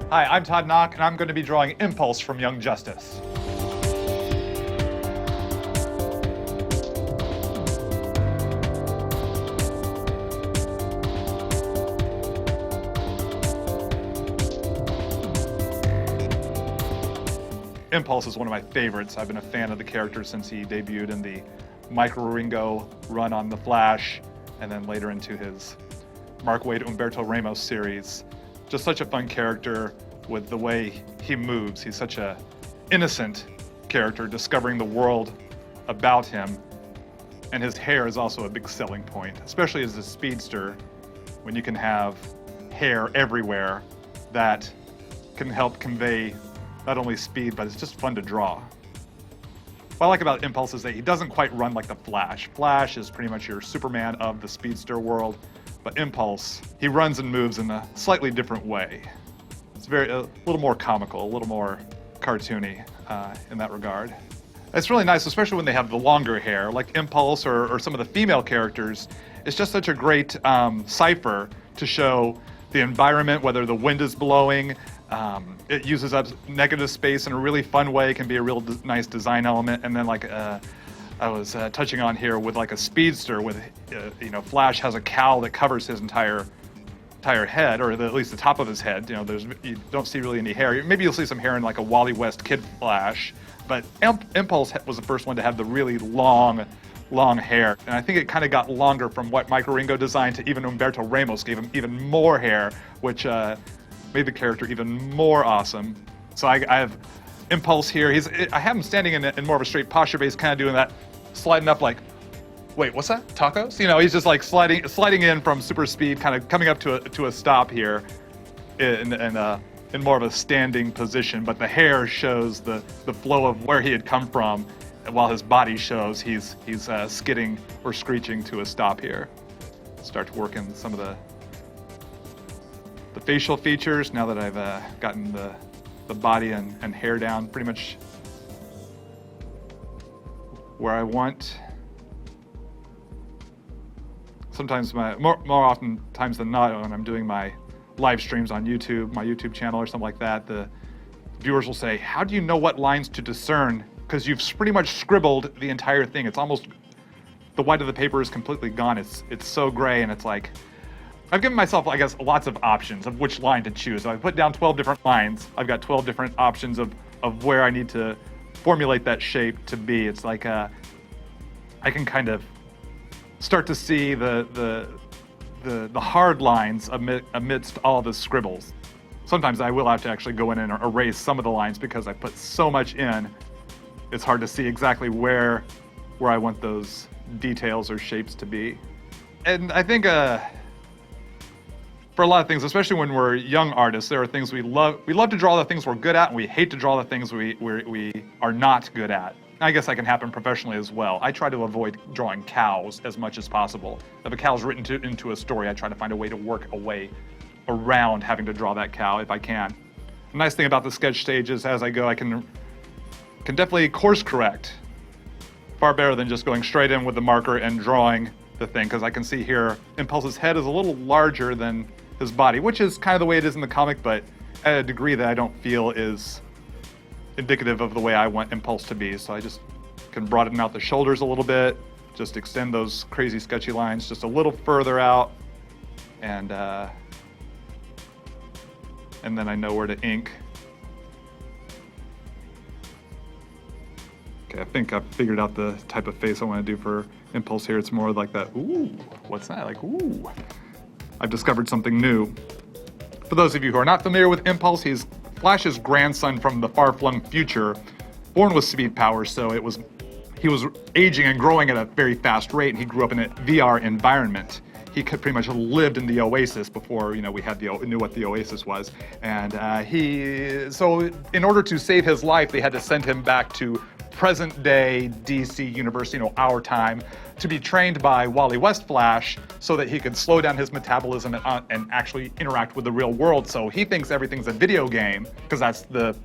Hi, I'm Todd Nauck, and I'm going to be drawing Impulse from Young Justice. Impulse is one of my favorites. I've been a fan of the character since he debuted in the Micro Ringo run on The Flash, and then later into his Mark Waid Humberto Ramos series. Just such a fun character with the way he moves. He's such a innocent character, discovering the world about him. And his hair is also a big selling point, especially as a speedster, when you can have hair everywhere that can help convey not only speed, but it's just fun to draw. What I like about Impulse is that he doesn't quite run like the Flash. Flash is pretty much your Superman of the speedster world, but Impulse, he runs and moves in a slightly different way. It's a little more comical, a little more cartoony in that regard. It's really nice, especially when they have the longer hair, like Impulse or some of the female characters. It's just such a great cipher to show the environment, whether the wind is blowing. It uses up negative space in a really fun way. It can be a real nice design element. And then like I was touching on here with like a speedster with, Flash has a cowl that covers his entire head, or at least the top of his head. You don't see really any hair. Maybe you'll see some hair in like a Wally West Kid Flash, but Impulse was the first one to have the really long hair. And I think it kind of got longer from what Micro Ringo designed to even Humberto Ramos gave him even more hair, which made the character even more awesome. So I have Impulse here. I have him standing in more of a straight posture, but he's kind of doing that, sliding up like, wait, what's that? Tacos? He's just like sliding in from super speed, kind of coming up to a stop here in more of a standing position. But the hair shows the flow of where he had come from, while his body shows he's skidding or screeching to a stop here. Start to work in some of the facial features now that I've gotten the body and hair down pretty much where I want. Sometimes more often times than not, when I'm doing my live streams on YouTube, my YouTube channel or something like that, the viewers will say, how do you know what lines to discern? Because you've pretty much scribbled the entire thing. It's almost, the white of the paper is completely gone. It's so gray, and it's like, I've given myself, I guess, lots of options of which line to choose. So I put down 12 different lines. I've got 12 different options of where I need to formulate that shape to be. It's like I can kind of start to see the hard lines amidst all the scribbles. Sometimes I will have to actually go in and erase some of the lines because I put so much in. It's hard to see exactly where I want those details or shapes to be. And I think for a lot of things, especially when we're young artists, there are things we love. We love to draw the things we're good at, and we hate to draw the things we are not good at. I guess that can happen professionally as well. I try to avoid drawing cows as much as possible. If a cow's written into a story, I try to find a way to work a way around having to draw that cow if I can. The nice thing about the sketch stage is as I go, I can definitely course correct. Far better than just going straight in with the marker and drawing the thing, because I can see here Impulse's head is a little larger than his body, which is kind of the way it is in the comic, but at a degree that I don't feel is indicative of the way I want Impulse to be. So I just can broaden out the shoulders a little bit, just extend those crazy sketchy lines just a little further out, and then I know where to ink. Okay, I think I've figured out the type of face I want to do for Impulse here. It's more like that, ooh, what's that? Like, ooh. I've discovered something new. For those of you who are not familiar with Impulse, he's Flash's grandson from the far-flung future, born with speed powers, so he was aging and growing at a very fast rate, and he grew up in a VR environment. He pretty much lived in the Oasis before, we knew what the Oasis was. And so in order to save his life, they had to send him back to present-day DC universe, our time, to be trained by Wally West Flash so that he could slow down his metabolism and actually interact with the real world. So he thinks everything's a video game because that's the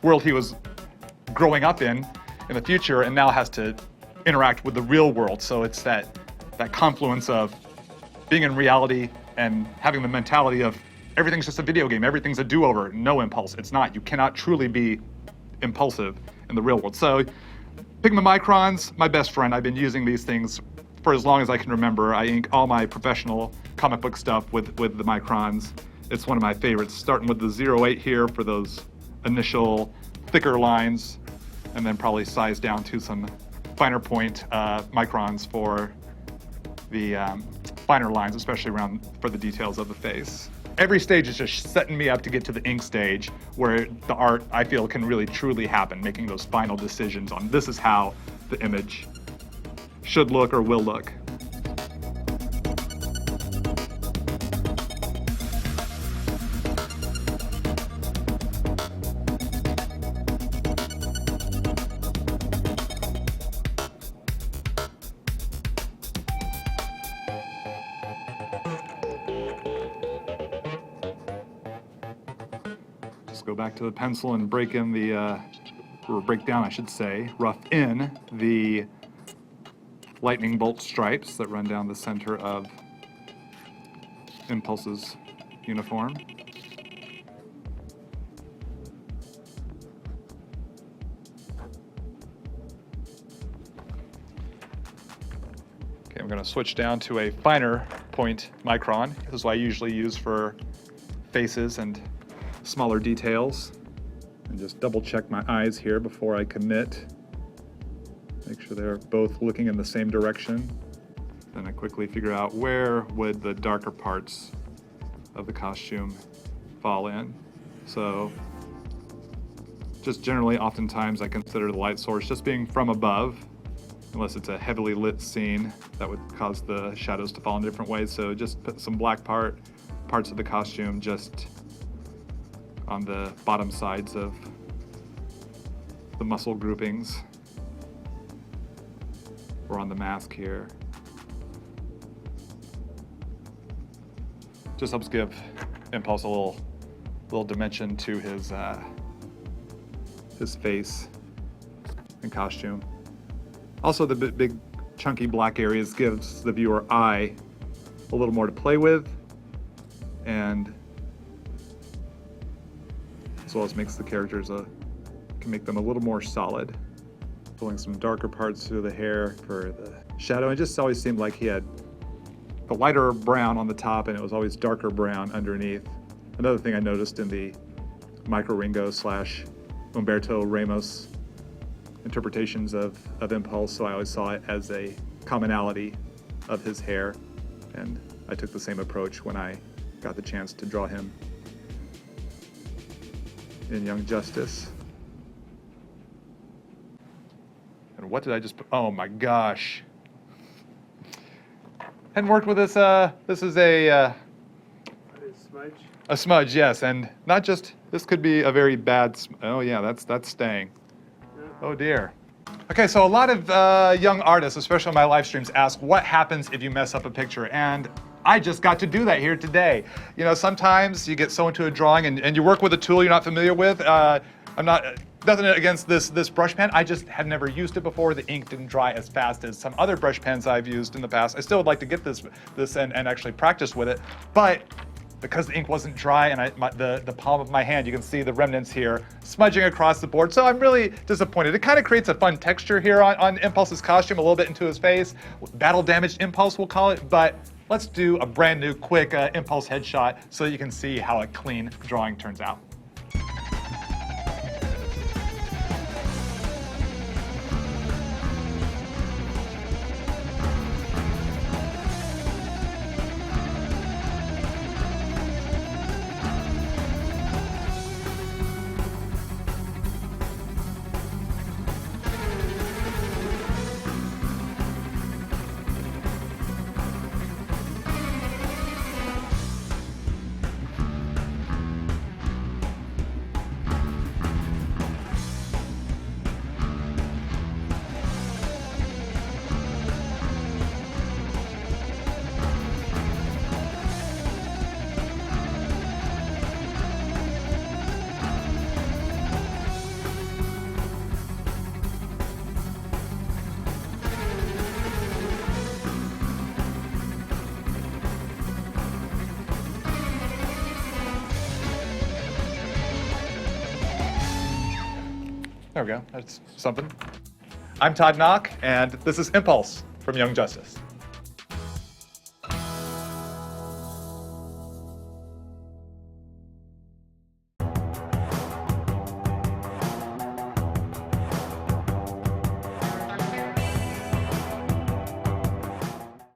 world he was growing up in the future, and now has to interact with the real world. So it's that confluence of being in reality and having the mentality of everything's just a video game, everything's a do-over. No, Impulse, it's not. You cannot truly be impulsive in the real world. So Pigma Microns, my best friend. I've been using these things for as long as I can remember. I ink all my professional comic book stuff with the Microns. It's one of my favorites, starting with the 08 here for those initial thicker lines, and then probably size down to some finer point Microns for the finer lines, especially around for the details of the face. Every stage is just setting me up to get to the ink stage where the art, I feel, can really truly happen, making those final decisions on this is how the image should look or will look. Go back to the pencil and break in the, or break down, I should say, rough in the lightning bolt stripes that run down the center of Impulse's uniform. Okay, I'm going to switch down to a finer point micron. This is what I usually use for faces and smaller details, and just double check my eyes here before I commit. Make sure they're both looking in the same direction. Then I quickly figure out where would the darker parts of the costume fall in. So just generally, oftentimes I consider the light source just being from above, unless it's a heavily lit scene that would cause the shadows to fall in different ways. So just put some black parts of the costume just on the bottom sides of the muscle groupings, or on the mask here. Just helps give Impulse a little dimension to his face and costume. Also, the big chunky black areas gives the viewer eye a little more to play with, and as well as makes the characters can make them a little more solid. Pulling some darker parts through the hair for the shadow. It just always seemed like he had the lighter brown on the top and it was always darker brown underneath. Another thing I noticed in the Micro Ringo / Umberto Ramos interpretations of Impulse, so I always saw it as a commonality of his hair, and I took the same approach when I got the chance to draw him in Young Justice. And what did I just put? Oh my gosh. Hadn't worked with this, this is a smudge? A smudge, yes, and not just, this could be a very bad, oh yeah, that's staying. Yeah. Oh dear. Okay, so a lot of young artists, especially on my live streams, ask what happens if you mess up a picture, and I just got to do that here today. You know, sometimes you get so into a drawing and you work with a tool you're not familiar with. I'm not, nothing against this brush pen, I just had never used it before. The ink didn't dry as fast as some other brush pens I've used in the past. I still would like to get this and actually practice with it, but because the ink wasn't dry and the palm of my hand, you can see the remnants here smudging across the board. So I'm really disappointed. It kind of creates a fun texture here on Impulse's costume, a little bit into his face. Battle damaged Impulse, we'll call it, but let's do a brand new quick Impulse headshot so that you can see how a clean drawing turns out. There we go. That's something. I'm Todd Nauck, and this is Impulse from Young Justice.